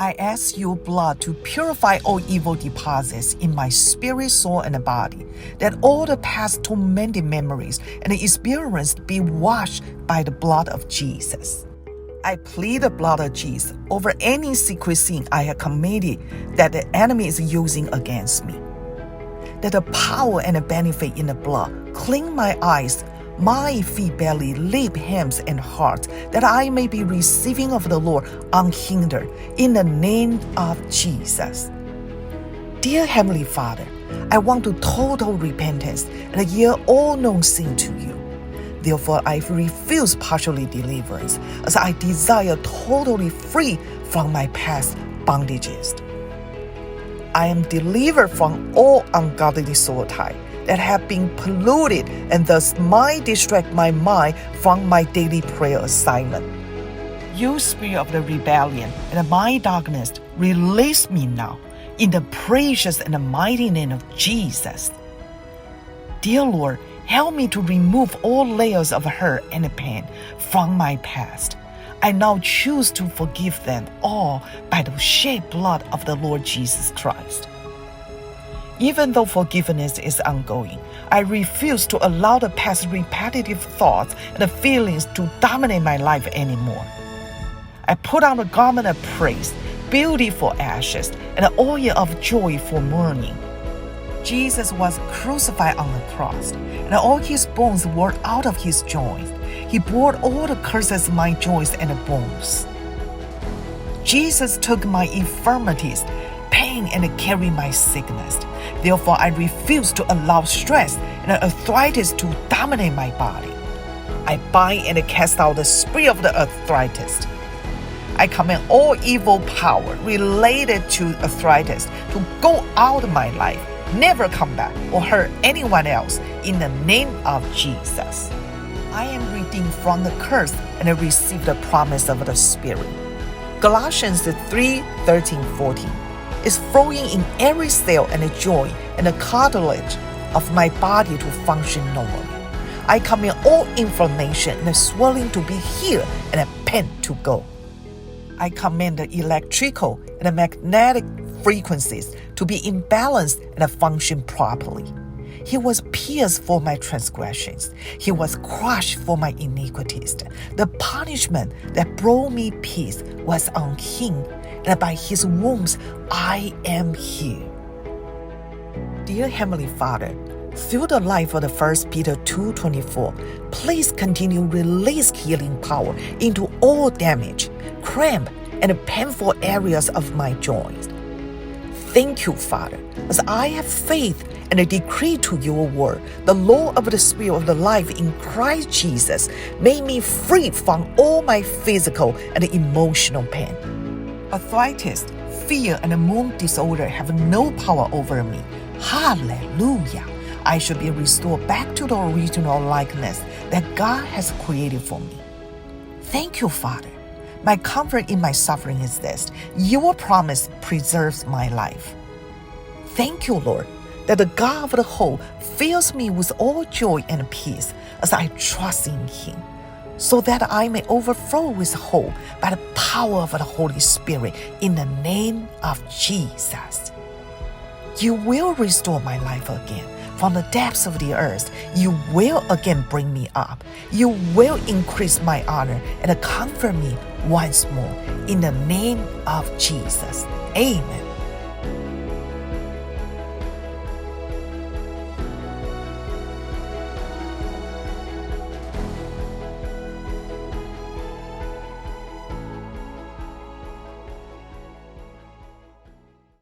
I ask your blood to purify all evil deposits in my spirit, soul, and body, that all the past tormenting memories and experience be washed by the blood of Jesus. I plead the blood of Jesus over any secret sin I have committed that the enemy is using against me. That the power and the benefit in the blood clean my eyes, mind, feet, belly, lip, hands, and heart, that I may be receiving of the Lord unhindered, in the name of Jesus. Dear Heavenly Father, I want to total repentance and yield all known sin to you. Therefore, I refuse partially deliverance, as I desire totally free from my past bondages. I am delivered from all ungodly soul tie that have been polluted and thus might distract my mind from my daily prayer assignment. You spirit of the rebellion and my darkness, release me now in the precious and mighty name of Jesus. Dear Lord, help me to remove all layers of hurt and pain from my past. I now choose to forgive them all by the shed blood of the Lord Jesus Christ. Even though forgiveness is ongoing, I refuse to allow the past repetitive thoughts and feelings to dominate my life anymore. I put on the garment of praise, beauty for ashes, and the oil of joy for mourning. Jesus was crucified on the cross, and all his bones were out of his joints. He bore all the curses of my joints and bones. Jesus took my infirmities, pain, and carried my sickness. Therefore, I refuse to allow stress and arthritis to dominate my body. I bind and cast out the spirit of the arthritis. I command all evil power related to arthritis to go out of my life, never come back or hurt anyone else, in the name of Jesus. I am redeemed from the curse and I receive the promise of the Spirit. Colossians 3:13-14 is flowing in every cell and joint and the cartilage of my body to function normally. I command all inflammation and swelling to be healed and a pain to go. I command the electrical and the magnetic frequencies to be imbalanced and function properly. He was pierced for my transgressions. He was crushed for my iniquities. The punishment that brought me peace was on him, and by his wounds I am healed. Dear Heavenly Father, through the life of the 1 Peter 2:24, please continue to release healing power into all damage, cramp, and painful areas of my joints. Thank you, Father, as I have faith and I decree to your word, the law of the Spirit of the life in Christ Jesus made me free from all my physical and emotional pain. Arthritis, fear, and mood disorder have no power over me. Hallelujah! I should be restored back to the original likeness that God has created for me. Thank you, Father. My comfort in my suffering is this: your promise preserves my life. Thank you, Lord, that the God of the whole fills me with all joy and peace as I trust in him, so that I may overflow with hope by the power of the Holy Spirit, in the name of Jesus. You will restore my life again. From the depths of the earth, you will again bring me up. You will increase my honor and comfort me once more. In the name of Jesus. Amen.